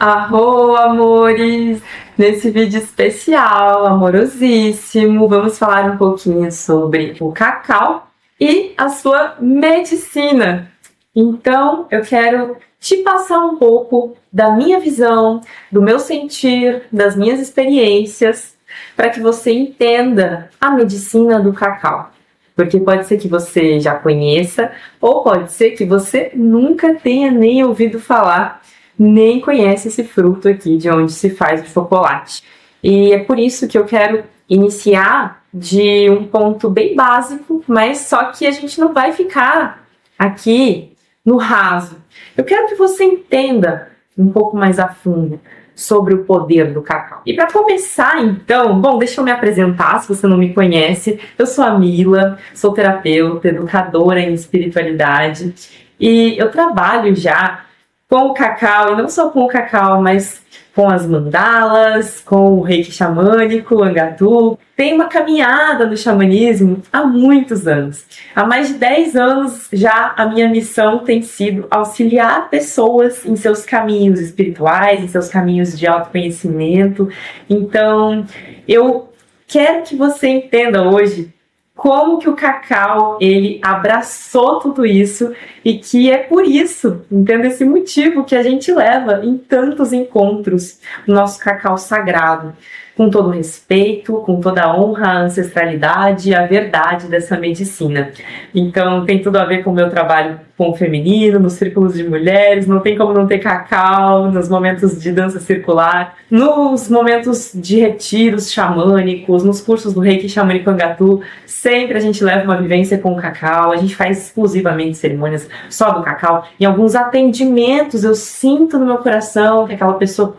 Arro, amores! Nesse vídeo especial, amorosíssimo, vamos falar um pouquinho sobre o cacau e a sua medicina. Então, eu quero te passar um pouco da minha visão, do meu sentir, das minhas experiências, para que você entenda a medicina do cacau. Porque pode ser que você já conheça, ou pode ser que você nunca tenha nem ouvido falar, nem conhece esse fruto aqui de onde se faz o chocolate. E é por isso que eu quero iniciar de um ponto bem básico, mas só que a gente não vai ficar aqui no raso. Eu quero que você entenda um pouco mais a fundo sobre o poder do cacau. E para começar, então, bom, deixa eu me apresentar, se você não me conhece. Eu sou a Mila, sou terapeuta, educadora em espiritualidade e eu trabalho já com o cacau, e não só com o cacau, mas com as mandalas, com o reiki xamânico, o angatu. Tem uma caminhada no xamanismo há muitos anos. Há mais de 10 anos já a minha missão tem sido auxiliar pessoas em seus caminhos espirituais, em seus caminhos de autoconhecimento. Então, eu quero que você entenda hoje como que o cacau, ele abraçou tudo isso e que é por isso, entenda esse motivo que a gente leva em tantos encontros o nosso cacau sagrado, com todo respeito, com toda a honra à ancestralidade e à verdade dessa medicina. Então tem tudo a ver com o meu trabalho com o feminino, nos círculos de mulheres, não tem como não ter cacau, nos momentos de dança circular, nos momentos de retiros xamânicos, nos cursos do Reiki Xamânico Angatu, sempre a gente leva uma vivência com o cacau, a gente faz exclusivamente cerimônias só do cacau. Em alguns atendimentos eu sinto no meu coração que aquela pessoa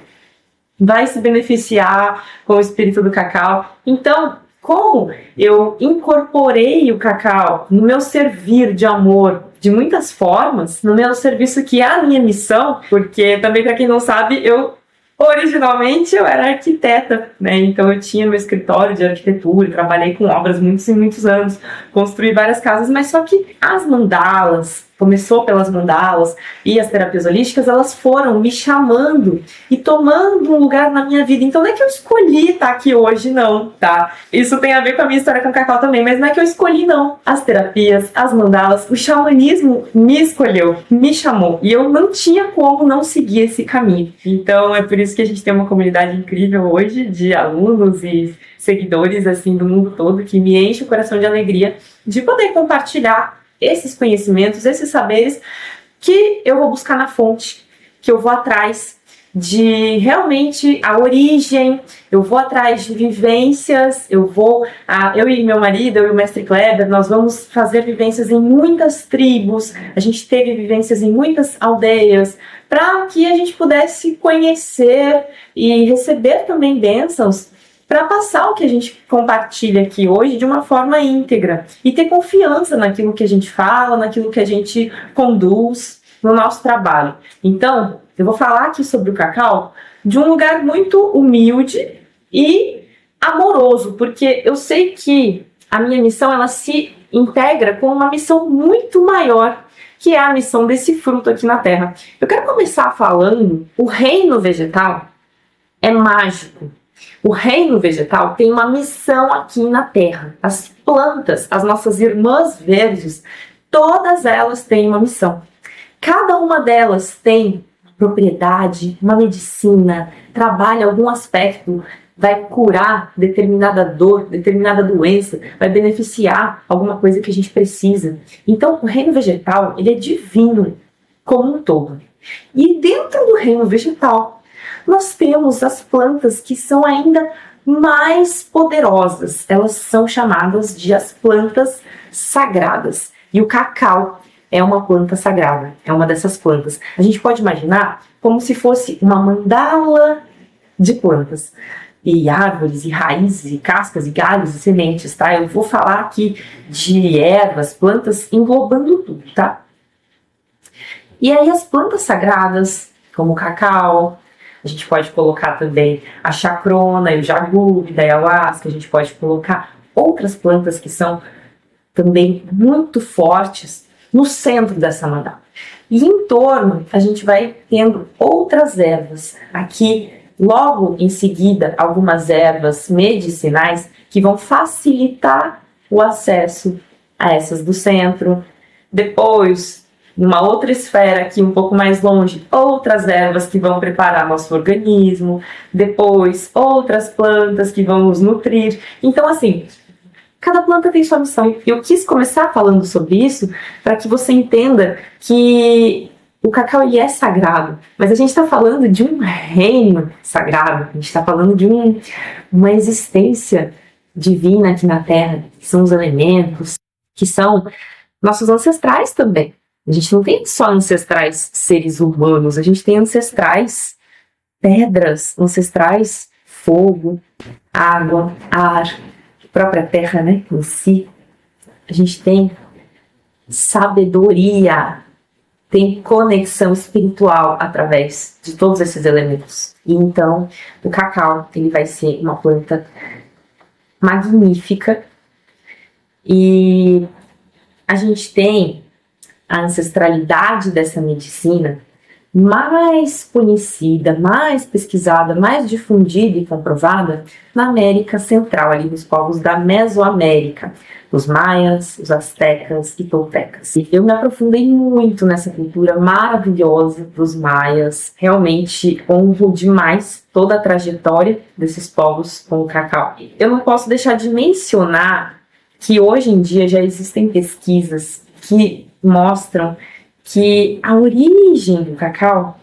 vai se beneficiar com o espírito do cacau. Então, como eu incorporei o cacau no meu servir de amor de muitas formas, no meu serviço que é a minha missão, porque também, para quem não sabe, originalmente eu era arquiteta, né? Então eu tinha meu escritório de arquitetura, trabalhei com obras muitos e muitos anos, construí várias casas, mas só que as mandalas, começou pelas mandalas e as terapias holísticas, elas foram me chamando e tomando um lugar na minha vida. Então não é que eu escolhi estar aqui hoje, não, tá? Isso tem a ver com a minha história com o cacau também, mas não é que eu escolhi, não. As terapias, as mandalas, o xamanismo me escolheu, me chamou. E eu não tinha como não seguir esse caminho. Então é por isso que a gente tem uma comunidade incrível hoje de alunos e seguidores assim do mundo todo que me enche o coração de alegria de poder compartilhar esses conhecimentos, esses saberes que eu vou buscar na fonte, que eu vou atrás de realmente a origem, eu vou atrás de vivências, eu e meu marido, eu e o mestre Kleber, nós vamos fazer vivências em muitas tribos, a gente teve vivências em muitas aldeias, para que a gente pudesse conhecer e receber também bênçãos para passar o que a gente compartilha aqui hoje de uma forma íntegra e ter confiança naquilo que a gente fala, naquilo que a gente conduz no nosso trabalho. Então, eu vou falar aqui sobre o cacau de um lugar muito humilde e amoroso, porque eu sei que a minha missão ela se integra com uma missão muito maior, que é a missão desse fruto aqui na Terra. Eu quero começar falando, o reino vegetal é mágico. O reino vegetal tem uma missão aqui na Terra. As plantas, as nossas irmãs verdes, todas elas têm uma missão. Cada uma delas tem propriedade, uma medicina, trabalha algum aspecto, vai curar determinada dor, determinada doença, vai beneficiar alguma coisa que a gente precisa. Então, o reino vegetal, ele é divino como um todo. E dentro do reino vegetal, nós temos as plantas que são ainda mais poderosas. Elas são chamadas de as plantas sagradas. E o cacau é uma planta sagrada, é uma dessas plantas. A gente pode imaginar como se fosse uma mandala de plantas. E árvores, e raízes, e cascas, e galhos, e sementes, tá? Eu vou falar aqui de ervas, plantas, englobando tudo, tá? E aí as plantas sagradas, como o cacau, a gente pode colocar também a chacrona, o jagube, da ayahuasca, a gente pode colocar outras plantas que são também muito fortes no centro dessa mandala. E em torno, a gente vai tendo outras ervas. Aqui, logo em seguida, algumas ervas medicinais que vão facilitar o acesso a essas do centro. Depois, numa outra esfera aqui um pouco mais longe, outras ervas que vão preparar nosso organismo. Depois, outras plantas que vão nos nutrir. Então, assim, cada planta tem sua missão. Eu quis começar falando sobre isso para que você entenda que o cacau ele é sagrado, mas a gente está falando de um reino sagrado, a gente está falando de uma existência divina aqui na Terra, que são os elementos, que são nossos ancestrais também. A gente não tem só ancestrais seres humanos, a gente tem ancestrais pedras, ancestrais fogo, água, ar, própria terra, né, em si. A gente tem sabedoria, tem conexão espiritual através de todos esses elementos. E então, o cacau, ele vai ser uma planta magnífica. E a gente tem a ancestralidade dessa medicina mais conhecida, mais pesquisada, mais difundida e comprovada na América Central, ali nos povos da Mesoamérica, os maias, os astecas e toltecas. E eu me aprofundei muito nessa cultura maravilhosa dos maias, realmente honro demais toda a trajetória desses povos com o cacau. Eu não posso deixar de mencionar que hoje em dia já existem pesquisas que mostram que a origem do cacau,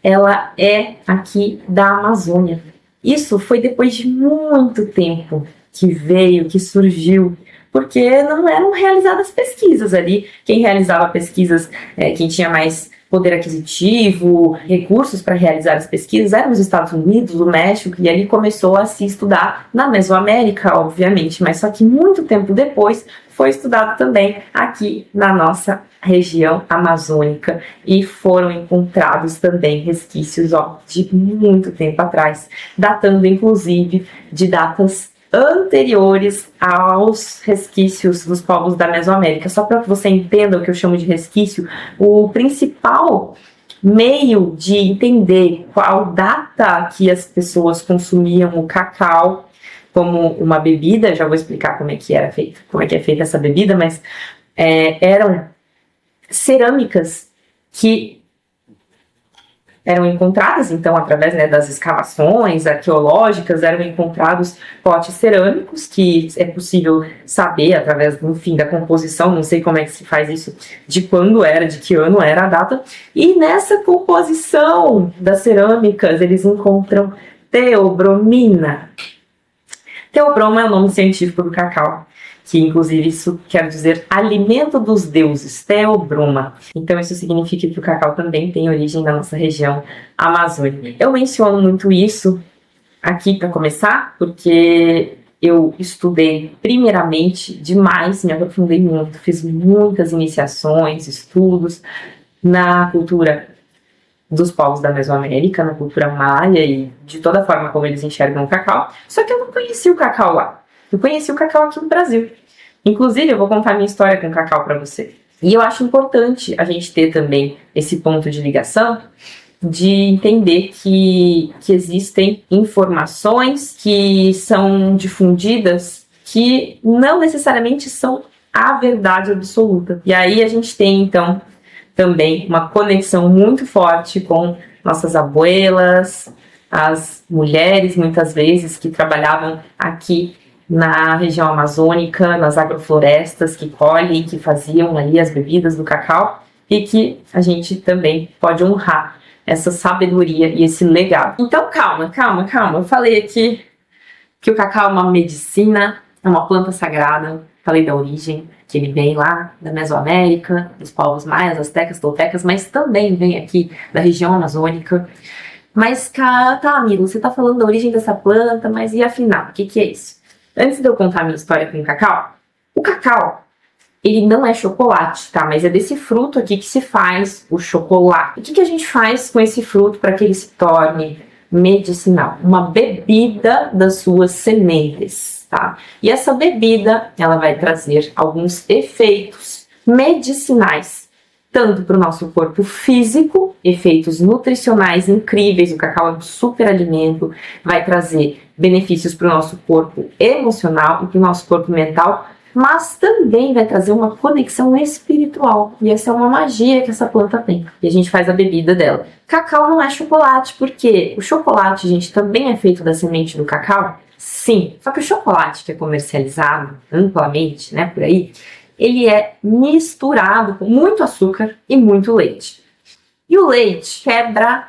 ela é aqui da Amazônia. Isso foi depois de muito tempo que veio, que surgiu, porque não eram realizadas pesquisas ali. Quem realizava pesquisas, quem tinha mais poder aquisitivo, recursos para realizar as pesquisas, eram os Estados Unidos, o México, e ali começou a se estudar na Mesoamérica, obviamente, mas só que muito tempo depois foi estudado também aqui na nossa região amazônica e foram encontrados também resquícios de muito tempo atrás, datando inclusive de datas anteriores aos resquícios dos povos da Mesoamérica. Só para que você entenda o que eu chamo de resquício, o principal meio de entender qual data que as pessoas consumiam o cacau como uma bebida, já vou explicar como é que é feita essa bebida, mas eram cerâmicas que eram encontradas, então, através das escavações arqueológicas, eram encontrados potes cerâmicos, que é possível saber através, enfim, da composição, não sei como é que se faz isso, de quando era, de que ano era a data, e nessa composição das cerâmicas, eles encontram teobromina. Teobroma é o nome científico do cacau, que inclusive isso quer dizer alimento dos deuses, teobroma. Então isso significa que o cacau também tem origem na nossa região amazônica. Eu menciono muito isso aqui para começar, porque eu estudei primeiramente demais, me aprofundei muito, fiz muitas iniciações, estudos na cultura dos povos da Mesoamérica, na cultura maia e de toda a forma como eles enxergam o cacau, só que eu não conheci o cacau lá. Eu conheci o cacau aqui no Brasil. Inclusive, eu vou contar minha história com o cacau para você. E eu acho importante a gente ter também esse ponto de ligação, de entender que existem informações que são difundidas que não necessariamente são a verdade absoluta. E aí a gente tem, então, também uma conexão muito forte com nossas abuelas, as mulheres, muitas vezes, que trabalhavam aqui na região amazônica, nas agroflorestas, que colhem, que faziam ali as bebidas do cacau, e que a gente também pode honrar essa sabedoria e esse legado. Então, calma. Eu falei aqui que o cacau é uma medicina, é uma planta sagrada. Falei da origem, que ele vem lá da Mesoamérica, dos povos maias, astecas, toltecas, mas também vem aqui da região amazônica. Mas, tá, amigo, você tá falando da origem dessa planta, mas e afinal, o que é isso? Antes de eu contar a minha história com o cacau, ele não é chocolate, tá? Mas é desse fruto aqui que se faz o chocolate. O que a gente faz com esse fruto para que ele se torne medicinal? Uma bebida das suas sementes, tá? E essa bebida, ela vai trazer alguns efeitos medicinais tanto para o nosso corpo físico, efeitos nutricionais incríveis, o cacau é um super alimento, vai trazer benefícios para o nosso corpo emocional e para o nosso corpo mental, mas também vai trazer uma conexão espiritual, e essa é uma magia que essa planta tem, e a gente faz a bebida dela. Cacau não é chocolate, porque o chocolate, gente, também é feito da semente do cacau? Sim, só que o chocolate que é comercializado amplamente, né, por aí, ele é misturado com muito açúcar e muito leite. E o leite quebra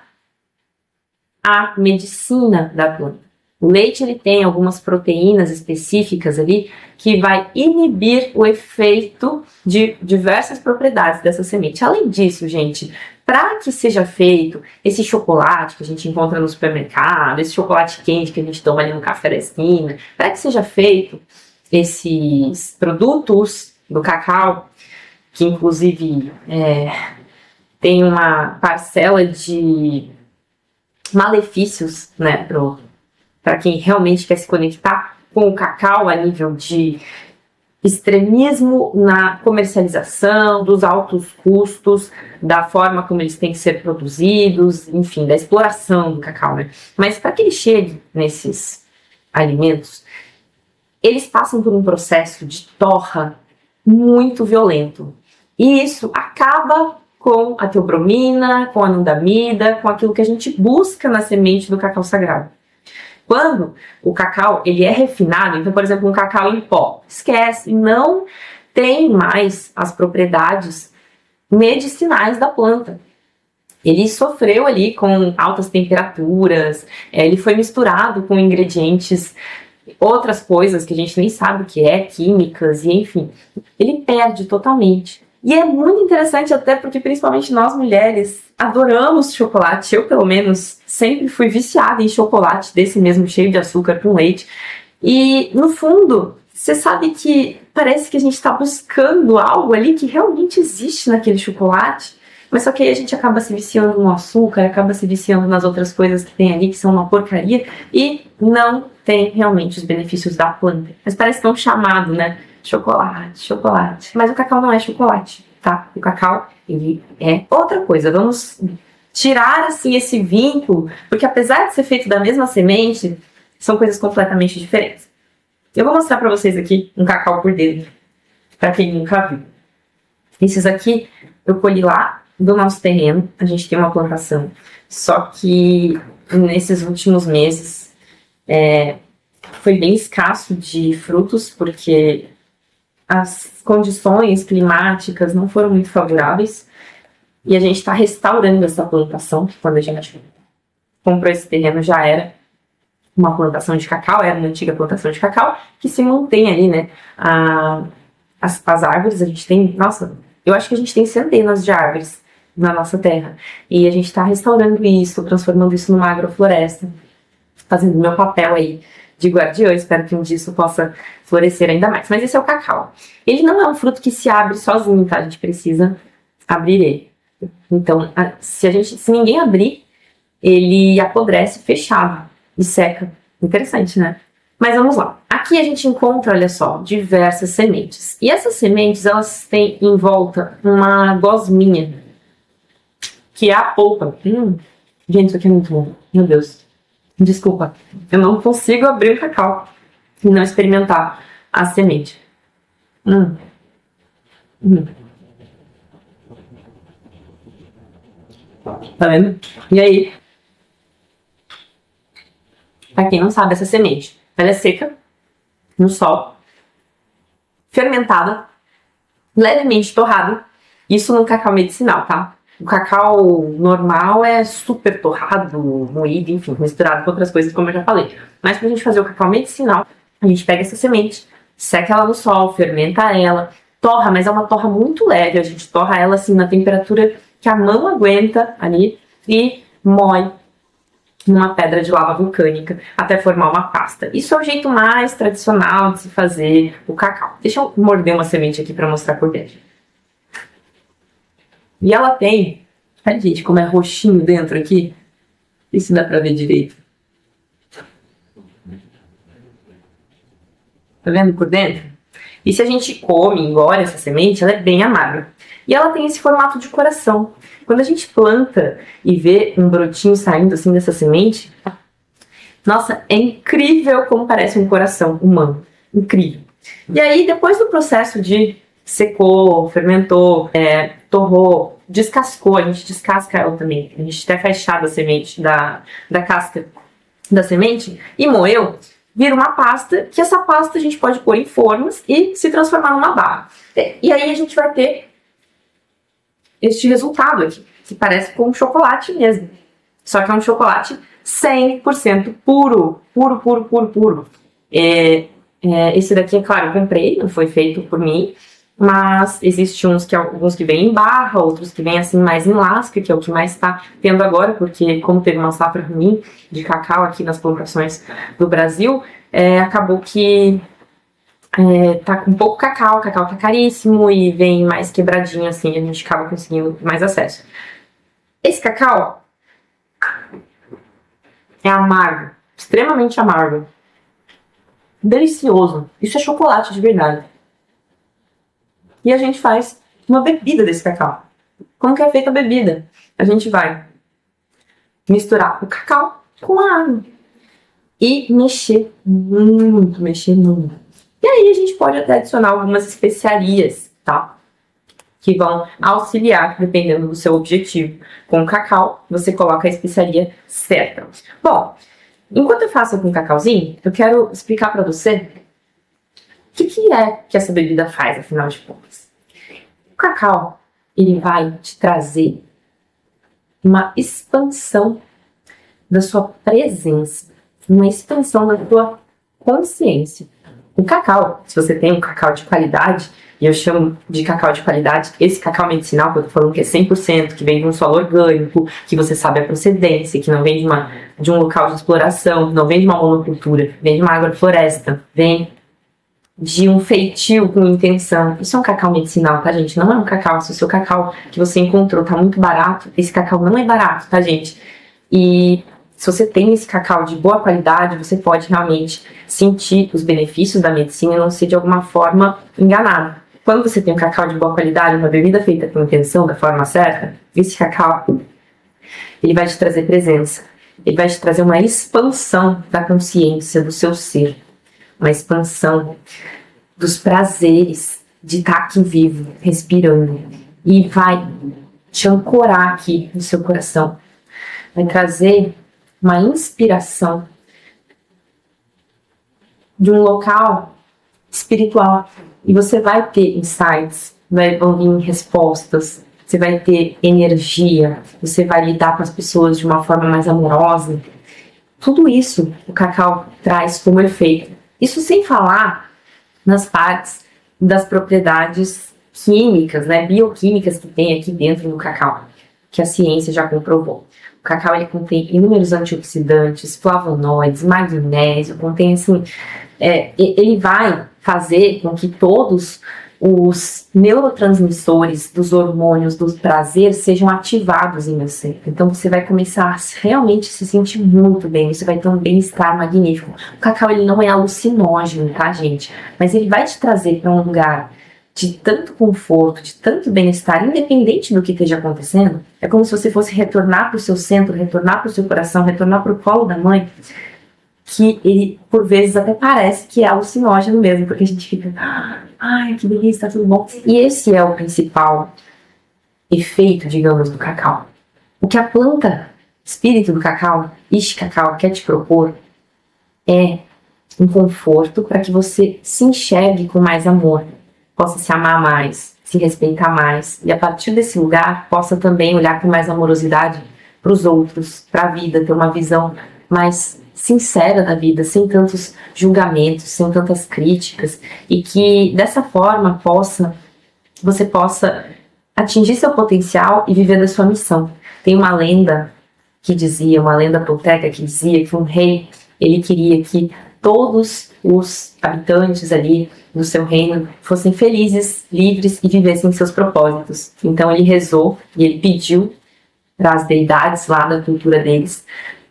a medicina da planta. O leite ele tem algumas proteínas específicas ali que vai inibir o efeito de diversas propriedades dessa semente. Além disso, gente, para que seja feito esse chocolate que a gente encontra no supermercado, esse chocolate quente que a gente toma ali no café da esquina, para que seja feito esses produtos do cacau, que inclusive tem uma parcela de malefícios, né, para quem realmente quer se conectar com o cacau a nível de extremismo na comercialização, dos altos custos, da forma como eles têm que ser produzidos, enfim, da exploração do cacau, né? Mas para que ele chegue nesses alimentos, eles passam por um processo de torra muito violento. E isso acaba com a teobromina, com a anandamida, com aquilo que a gente busca na semente do cacau sagrado. Quando o cacau ele é refinado, então, por exemplo, um cacau em pó, esquece, não tem mais as propriedades medicinais da planta. Ele sofreu ali com altas temperaturas, ele foi misturado com ingredientes, outras coisas que a gente nem sabe o que é, químicas, e enfim, ele perde totalmente. E é muito interessante até porque principalmente nós mulheres adoramos chocolate. Eu, pelo menos, sempre fui viciada em chocolate desse mesmo cheio de açúcar com leite. E, no fundo, você sabe que parece que a gente está buscando algo ali que realmente existe naquele chocolate, mas só que aí a gente acaba se viciando no açúcar, acaba se viciando nas outras coisas que tem ali, que são uma porcaria, e não tem realmente os benefícios da planta. Mas parece que é um chamado, né? Chocolate, chocolate. Mas o cacau não é chocolate, tá? O cacau, ele é outra coisa. Vamos tirar, assim, esse vínculo, porque apesar de ser feito da mesma semente, são coisas completamente diferentes. Eu vou mostrar pra vocês aqui um cacau por dentro, pra quem nunca viu. Esses aqui eu colhi lá do nosso terreno, a gente tem uma plantação, só que nesses últimos meses foi bem escasso de frutos, porque as condições climáticas não foram muito favoráveis, e a gente está restaurando essa plantação. Quando a gente comprou esse terreno já era uma plantação de cacau, era uma antiga plantação de cacau, que se mantém ali, né, as árvores. A gente tem, nossa, eu acho que a gente tem centenas de árvores na nossa terra, e a gente está restaurando isso, transformando isso numa agrofloresta, fazendo meu papel aí de guardiã. Espero que um dia isso possa florescer ainda mais. Mas esse é o cacau. Ele não é um fruto que se abre sozinho, tá? A gente precisa abrir ele. Então, se ninguém abrir, ele apodrece fechado e seca. Interessante, né? Mas vamos lá. Aqui a gente encontra, olha só, diversas sementes. E essas sementes, elas têm em volta uma gosminha, que é a polpa. Gente, isso aqui é muito bom. Meu Deus. Desculpa, eu não consigo abrir o cacau e não experimentar a semente. Tá vendo? E aí? Pra quem não sabe, essa semente, ela é seca, no sol, fermentada, levemente torrada. Isso no cacau medicinal, tá? O cacau normal é super torrado, moído, enfim, misturado com outras coisas, como eu já falei. Mas pra gente fazer o cacau medicinal, a gente pega essa semente, seca ela no sol, fermenta ela, torra, mas é uma torra muito leve. A gente torra ela assim na temperatura que a mão aguenta ali e moe numa pedra de lava vulcânica até formar uma pasta. Isso é o jeito mais tradicional de se fazer o cacau. Deixa eu morder uma semente aqui pra mostrar por dentro. E ela tem, olha gente, como é roxinho dentro aqui. Isso dá pra ver direito. Tá vendo por dentro? E se a gente come, engole essa semente, ela é bem amarga. E ela tem esse formato de coração. Quando a gente planta e vê um brotinho saindo assim dessa semente, nossa, é incrível como parece um coração humano. Incrível. E aí, depois do processo de secou, fermentou, torrou, descascou, a gente descasca ela também. A gente até faz chá da semente, da casca da semente, e moeu, vira uma pasta, que essa pasta a gente pode pôr em formas e se transformar numa barra. E aí a gente vai ter este resultado aqui, que parece com um chocolate mesmo. Só que é um chocolate 100% puro. Puro, puro, puro, puro. Esse daqui, é claro, eu comprei, não foi feito por mim, mas existem alguns que vêm em barra, outros que vêm assim mais em lasca, que é o que mais está tendo agora, porque como teve uma safra ruim de cacau aqui nas plantações do Brasil, acabou que tá com pouco cacau tá caríssimo e vem mais quebradinho assim, a gente acaba conseguindo mais acesso. Esse cacau é amargo, extremamente amargo. Delicioso. Isso é chocolate de verdade. E a gente faz uma bebida desse cacau. Como que é feita a bebida? A gente vai misturar o cacau com a água. E mexer muito, mexer muito. E aí a gente pode até adicionar algumas especiarias, tá? Que vão auxiliar, dependendo do seu objetivo. Com o cacau, você coloca a especiaria certa. Bom, enquanto eu faço com o cacauzinho, eu quero explicar para você o que é que essa bebida faz, afinal de contas. O cacau, ele vai te trazer uma expansão da sua presença, uma expansão da sua consciência. O cacau, se você tem um cacau de qualidade, e eu chamo de cacau de qualidade, esse cacau medicinal que eu tô falando que é 100%, que vem de um solo orgânico, que você sabe a procedência, que não vem de um local de exploração, não vem de uma monocultura, vem de uma agrofloresta, vem de um feitio com intenção. Isso é um cacau medicinal, tá, gente? Não é um cacau. Se o seu cacau que você encontrou tá muito barato, esse cacau não é barato, tá, gente? E se você tem esse cacau de boa qualidade, você pode realmente sentir os benefícios da medicina e não ser de alguma forma enganado. Quando você tem um cacau de boa qualidade, uma bebida feita com intenção, da forma certa, esse cacau, ele vai te trazer presença. Ele vai te trazer uma expansão da consciência do seu ser. Uma expansão dos prazeres de estar aqui vivo, respirando. E vai te ancorar aqui no seu coração. Vai trazer uma inspiração de um local espiritual. E você vai ter insights, vai vir respostas, você vai ter energia, você vai lidar com as pessoas de uma forma mais amorosa. Tudo isso o cacau traz como efeito. Isso sem falar nas partes das propriedades químicas, né, bioquímicas que tem aqui dentro do cacau, que a ciência já comprovou. O cacau ele contém inúmeros antioxidantes, flavonoides, magnésio, contém assim, ele vai fazer com que todos os neurotransmissores dos hormônios do prazer sejam ativados em você. Então você vai começar a realmente se sentir muito bem, você vai ter um bem-estar magnífico. O cacau ele não é alucinógeno, tá, gente? Mas ele vai te trazer para um lugar de tanto conforto, de tanto bem-estar, independente do que esteja acontecendo. É como se você fosse retornar para o seu centro, retornar para o seu coração, retornar para o colo da mãe, que ele, por vezes, até parece que é alucinógeno mesmo, porque a gente fica, ai, que delícia, tá tudo bom. E esse é o principal efeito, digamos, do cacau. O que a planta, espírito do cacau, cacau, quer te propor é um conforto para que você se enxergue com mais amor, possa se amar mais, se respeitar mais, e a partir desse lugar possa também olhar com mais amorosidade para os outros, para a vida, ter uma visão mais sincera da vida, sem tantos julgamentos, sem tantas críticas, e que dessa forma você possa atingir seu potencial e viver da sua missão. Tem uma lenda uma lenda tolteca que dizia que um rei, ele queria que todos os habitantes ali do seu reino fossem felizes, livres e vivessem seus propósitos. Então ele rezou e ele pediu para as deidades lá da cultura deles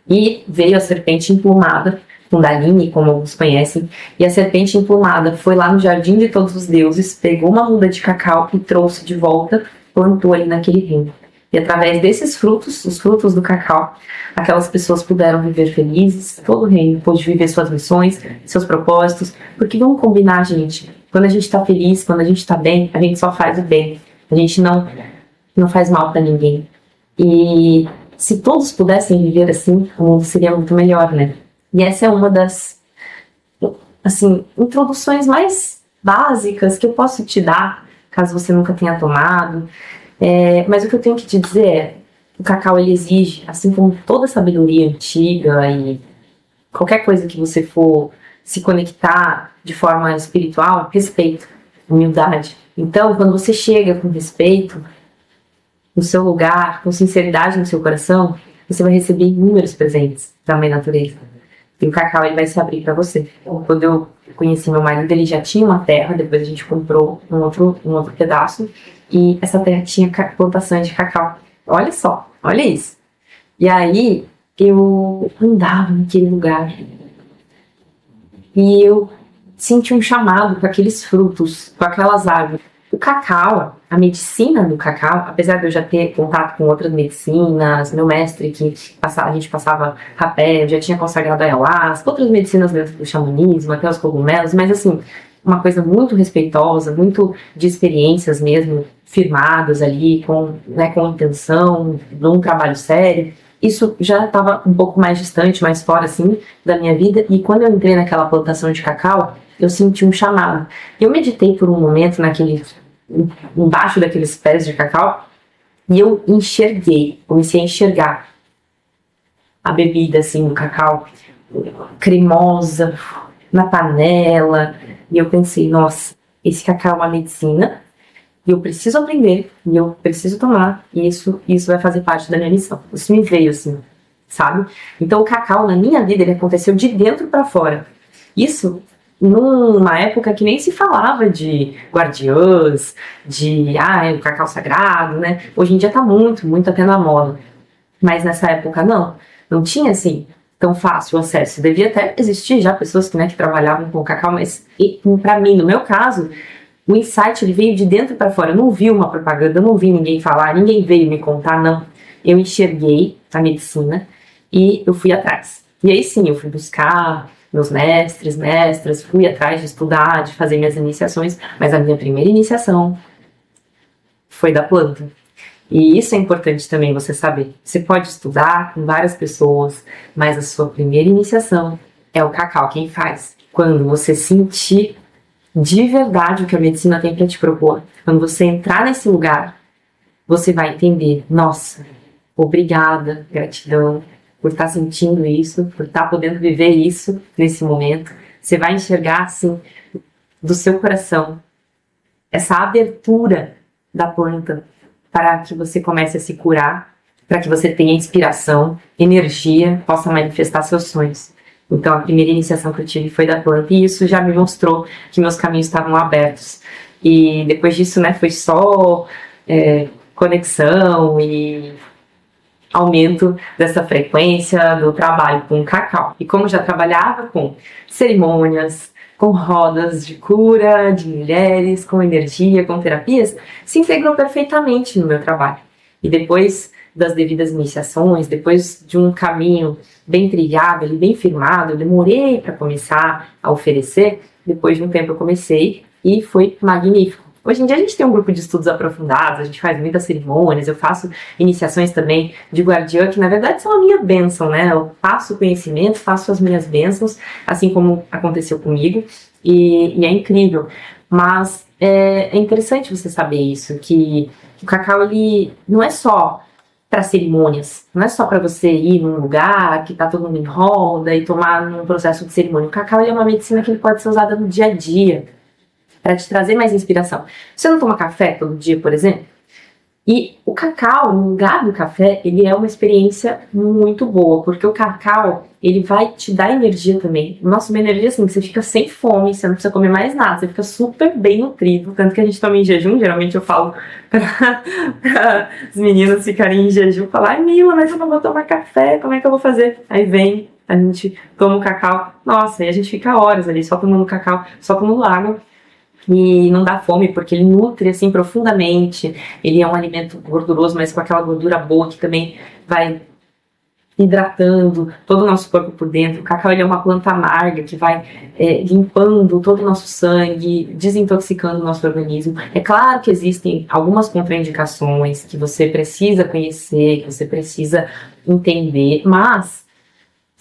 E veio a serpente emplumada, Kundalini, como alguns conhecem, e a serpente emplumada foi lá no Jardim de Todos os Deuses, pegou uma muda de cacau e trouxe de volta, plantou ali naquele reino. E através desses frutos, os frutos do cacau, aquelas pessoas puderam viver felizes, todo o reino pôde viver suas missões, seus propósitos, porque vamos combinar, gente, quando a gente está feliz, quando a gente está bem, a gente só faz o bem, a gente não faz mal para ninguém. E se todos pudessem viver assim, o mundo seria muito melhor, né? E essa é uma das, assim, introduções mais básicas que eu posso te dar, caso você nunca tenha tomado. Mas o que eu tenho que te dizer é, o cacau ele exige, assim como toda sabedoria antiga e qualquer coisa que você for se conectar de forma espiritual, respeito, humildade. Então, quando você chega com respeito no seu lugar, com sinceridade no seu coração, você vai receber inúmeros presentes da Mãe Natureza. E o cacau ele vai se abrir para você. Quando eu conheci meu marido, ele já tinha uma terra, depois a gente comprou um outro pedaço, e essa terra tinha plantações de cacau. Olha só, olha isso. E aí eu andava naquele lugar e eu senti um chamado com aqueles frutos, com aquelas árvores. O cacau, a medicina do cacau, apesar de eu já ter contato com outras medicinas, meu mestre que a gente passava rapé, já tinha consagrado a ayahuasca, outras medicinas dentro do xamanismo, até os cogumelos, mas assim, uma coisa muito respeitosa, muito de experiências mesmo, firmadas ali, com intenção, num trabalho sério. Isso já estava um pouco mais distante, mais fora assim, da minha vida, e quando eu entrei naquela plantação de cacau, eu senti um chamado. Eu meditei por um momento embaixo daqueles pés de cacau, e eu comecei a enxergar a bebida assim do cacau, cremosa, na panela, e eu pensei, nossa, esse cacau é uma medicina, e eu preciso aprender, e eu preciso tomar, e isso vai fazer parte da minha missão. Isso me veio assim, sabe? Então o cacau na minha vida, ele aconteceu de dentro para fora. Isso numa época que nem se falava de guardiãs, o cacau sagrado, né? Hoje em dia tá muito, muito até na moda. Mas nessa época não tinha assim tão fácil o acesso. Devia até existir já pessoas que trabalhavam com o cacau, mas para mim, no meu caso, o insight ele veio de dentro para fora. Eu não vi uma propaganda, eu não vi ninguém falar, ninguém veio me contar, não. Eu enxerguei a medicina e eu fui atrás. E aí sim, eu fui buscar meus mestres, mestras, fui atrás de estudar, de fazer minhas iniciações, mas a minha primeira iniciação foi da planta. E isso é importante também você saber. Você pode estudar com várias pessoas, mas a sua primeira iniciação é o cacau quem faz. Quando você sentir de verdade o que a medicina tem para te propor, quando você entrar nesse lugar, você vai entender, nossa, obrigada, gratidão, por estar sentindo isso, por estar podendo viver isso nesse momento. Você vai enxergar, assim, do seu coração, essa abertura da planta para que você comece a se curar, para que você tenha inspiração, energia, possa manifestar seus sonhos. Então, a primeira iniciação que eu tive foi da planta e isso já me mostrou que meus caminhos estavam abertos. E depois disso, foi só conexão e aumento dessa frequência do trabalho com o cacau. E como já trabalhava com cerimônias, com rodas de cura de mulheres, com energia, com terapias, se integrou perfeitamente no meu trabalho. E depois das devidas iniciações, depois de um caminho bem trilhado, bem firmado, eu demorei para começar a oferecer, depois de um tempo eu comecei e foi magnífico. Hoje em dia a gente tem um grupo de estudos aprofundados, a gente faz muitas cerimônias, eu faço iniciações também de guardiã, que na verdade são a minha bênção, né? Eu passo o conhecimento, faço as minhas bênçãos, assim como aconteceu comigo, e é incrível. Mas é interessante você saber isso, que o cacau ele não é só para cerimônias, não é só para você ir num lugar que tá todo mundo em roda e tomar num processo de cerimônia. O cacau ele é uma medicina que pode ser usada no dia a dia, para te trazer mais inspiração. Você não toma café todo dia, por exemplo? E o cacau, no lugar do café, ele é uma experiência muito boa, porque o cacau, ele vai te dar energia também. Nossa, uma energia assim, que você fica sem fome, você não precisa comer mais nada, você fica super bem nutrido, tanto que a gente toma em jejum, geralmente eu falo para as meninas ficarem em jejum, falar, ai Mila, mas eu não vou tomar café, como é que eu vou fazer? Aí vem, a gente toma o cacau, nossa, e a gente fica horas ali, só tomando cacau, só tomando água, e não dá fome, porque ele nutre assim profundamente. Ele é um alimento gorduroso, mas com aquela gordura boa que também vai hidratando todo o nosso corpo por dentro. O cacau, ele é uma planta amarga que vai limpando todo o nosso sangue, desintoxicando o nosso organismo. É claro que existem algumas contraindicações que você precisa conhecer, que você precisa entender, mas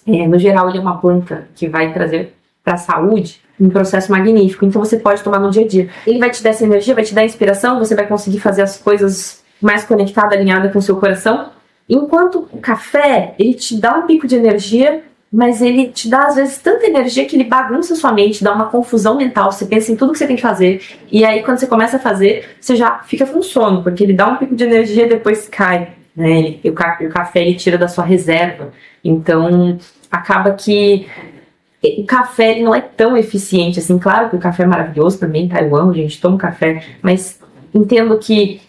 no geral ele é uma planta que vai trazer para a saúde um processo magnífico, então você pode tomar no dia a dia. Ele vai te dar essa energia, vai te dar inspiração, você vai conseguir fazer as coisas mais conectada, alinhada com o seu coração, enquanto o café, ele te dá um pico de energia, mas ele te dá às vezes tanta energia que ele bagunça sua mente, dá uma confusão mental, você pensa em tudo que você tem que fazer, e aí quando você começa a fazer, você já fica com sono, porque ele dá um pico de energia e depois cai, né? O café, ele tira da sua reserva, então acaba que o café, ele não é tão eficiente assim. Claro que o café é maravilhoso também, tá? Eu amo, a gente toma café, mas entendo que,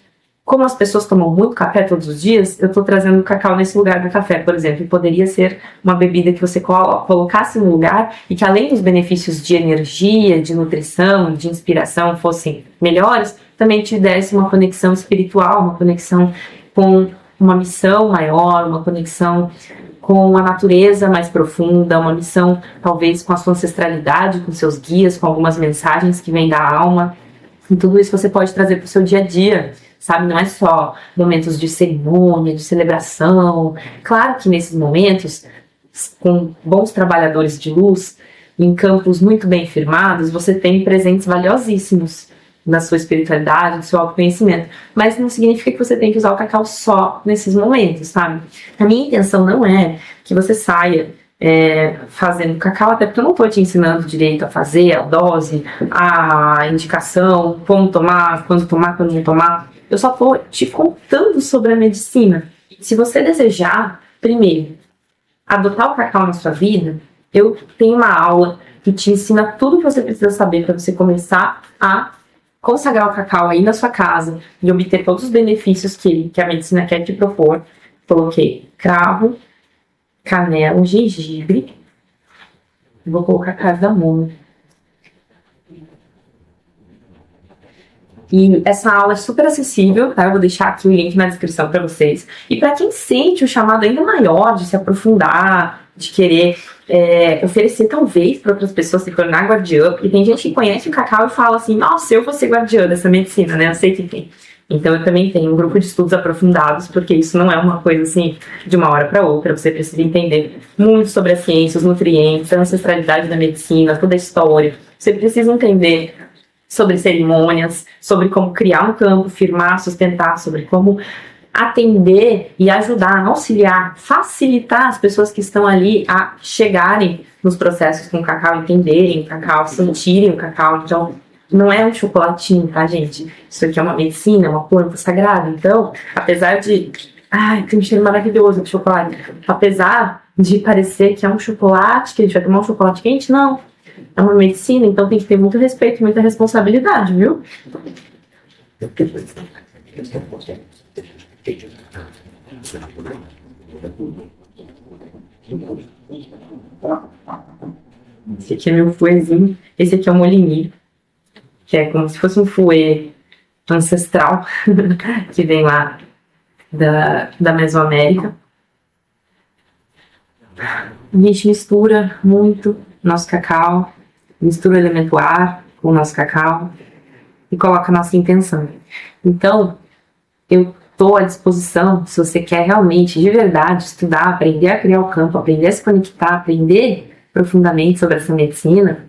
como as pessoas tomam muito café todos os dias, eu tô trazendo o cacau nesse lugar do café, por exemplo, e poderia ser uma bebida que você colocasse no lugar e que, além dos benefícios de energia, de nutrição, de inspiração fossem melhores, também te desse uma conexão espiritual, uma conexão com uma missão maior, uma conexão com a natureza mais profunda, uma missão talvez com a sua ancestralidade, com seus guias, com algumas mensagens que vêm da alma. E tudo isso você pode trazer para o seu dia a dia, sabe? Não é só momentos de cerimônia, de celebração. Claro que nesses momentos, com bons trabalhadores de luz, em campos muito bem firmados, você tem presentes valiosíssimos na sua espiritualidade, no seu autoconhecimento, mas não significa que você tem que usar o cacau só nesses momentos, sabe? A minha intenção não é que você saia fazendo cacau, até porque eu não estou te ensinando direito a fazer, a dose, a indicação, como tomar, quando não tomar. Eu só estou te contando sobre a medicina. Se você desejar, primeiro, adotar o cacau na sua vida, eu tenho uma aula que te ensina tudo que você precisa saber para você começar a consagrar o cacau aí na sua casa e obter todos os benefícios que a medicina quer te propor. Coloquei cravo, canela, gengibre. Vou colocar cardamomo. E essa aula é super acessível, tá? Eu vou deixar aqui o link na descrição para vocês. E para quem sente o chamado ainda maior de se aprofundar, de querer oferecer talvez para outras pessoas se tornar guardiã, porque tem gente que conhece o cacau e fala assim, nossa, eu vou ser guardiã dessa medicina, né? Eu sei que tem. Então eu também tenho um grupo de estudos aprofundados, porque isso não é uma coisa assim de uma hora para outra, você precisa entender muito sobre a ciência, os nutrientes, a ancestralidade da medicina, toda a história. Você precisa entender sobre cerimônias, sobre como criar um campo, firmar, sustentar, sobre como atender e ajudar, auxiliar, facilitar as pessoas que estão ali a chegarem nos processos com o cacau, entenderem o cacau, sentirem o cacau. Então, não é um chocolatinho, tá, gente? Isso aqui é uma medicina, é uma planta sagrada. Então, apesar de... Ai, tem um cheiro maravilhoso de chocolate. Apesar de parecer que é um chocolate, que a gente vai tomar um chocolate quente, não. É uma medicina, então tem que ter muito respeito, muita responsabilidade, viu? Esse aqui é meu fouetzinho. Esse aqui é o molinho, que é como se fosse um fouet ancestral que vem lá da Mesoamérica. A gente mistura muito nosso cacau, mistura o elemento ar com o nosso cacau e coloca a nossa intenção. Então, eu estou à disposição, se você quer realmente, de verdade, estudar, aprender a criar o campo, aprender a se conectar, aprender profundamente sobre essa medicina,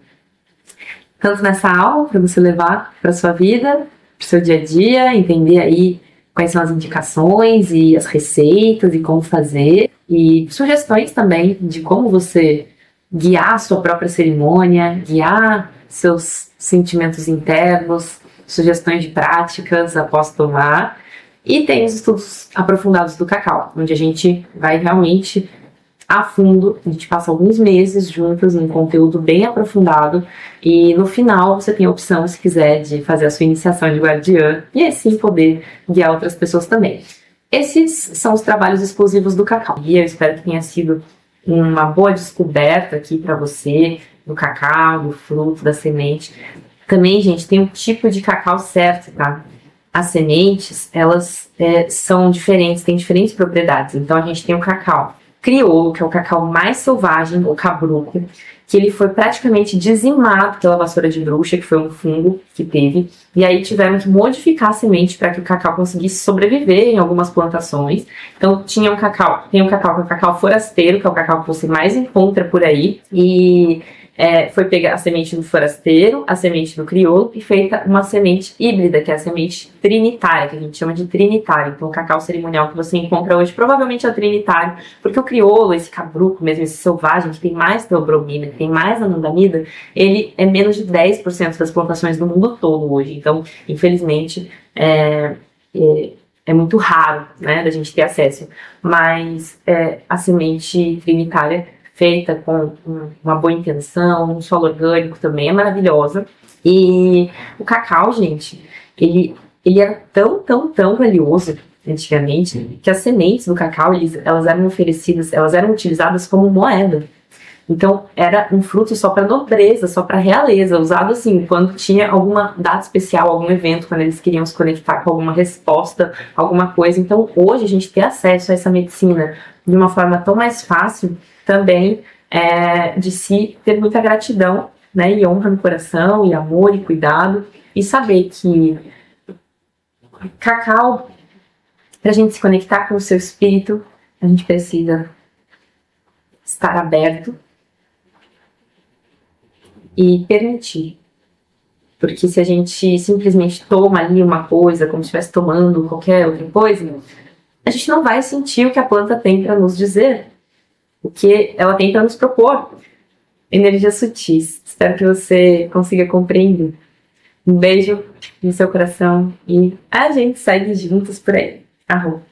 tanto nessa aula, para você levar para sua vida, para o seu dia a dia, entender aí quais são as indicações e as receitas e como fazer, e sugestões também de como você guiar a sua própria cerimônia, guiar seus sentimentos internos, sugestões de práticas após tomar. E tem os estudos aprofundados do cacau, onde a gente vai realmente a fundo, a gente passa alguns meses juntos em conteúdo bem aprofundado e no final você tem a opção, se quiser, de fazer a sua iniciação de guardiã e assim poder guiar outras pessoas também. Esses são os trabalhos exclusivos do cacau e eu espero que tenha sido uma boa descoberta aqui para você do cacau, do fruto, da semente. Também, gente, tem um tipo de cacau certo, tá? As sementes, elas são diferentes, têm diferentes propriedades. Então, a gente tem o cacau crioulo, que é o cacau mais selvagem, o cabruco, que ele foi praticamente dizimado pela vassoura de bruxa, que foi um fungo que teve, e aí tiveram que modificar a semente para que o cacau conseguisse sobreviver em algumas plantações. Então tem o cacau que é o cacau forasteiro, que é o cacau que você mais encontra por aí, e foi pegar a semente do forasteiro, a semente do crioulo e feita uma semente híbrida, que é a semente trinitária, que a gente chama de trinitário. Então o cacau cerimonial que você encontra hoje provavelmente é o trinitário, porque o crioulo, esse cabruco mesmo, esse selvagem, que tem mais teobromina, que tem mais anandamida, ele é menos de 10% das plantações do mundo todo hoje. Então, infelizmente, é muito raro, né, da gente ter acesso. Mas a semente trinitária feita com uma boa intenção, um solo orgânico também é maravilhosa. E o cacau, gente, ele era tão valioso antigamente que as sementes do cacau, elas eram oferecidas, elas eram utilizadas como moeda. Então, era um fruto só para nobreza, só para realeza, usado assim, quando tinha alguma data especial, algum evento, quando eles queriam se conectar com alguma resposta, alguma coisa. Então, hoje, a gente ter acesso a essa medicina de uma forma tão mais fácil, também de se ter muita gratidão, né, e honra no coração, e amor, e cuidado, e saber que cacau, para a gente se conectar com o seu espírito, a gente precisa estar aberto e permitir. Porque se a gente simplesmente toma ali uma coisa, como se estivesse tomando qualquer outra coisa, a gente não vai sentir o que a planta tem para nos dizer, o que ela tem para nos propor. Energias sutis. Espero que você consiga compreender. Um beijo no seu coração e a gente segue juntos por aí. Arroba.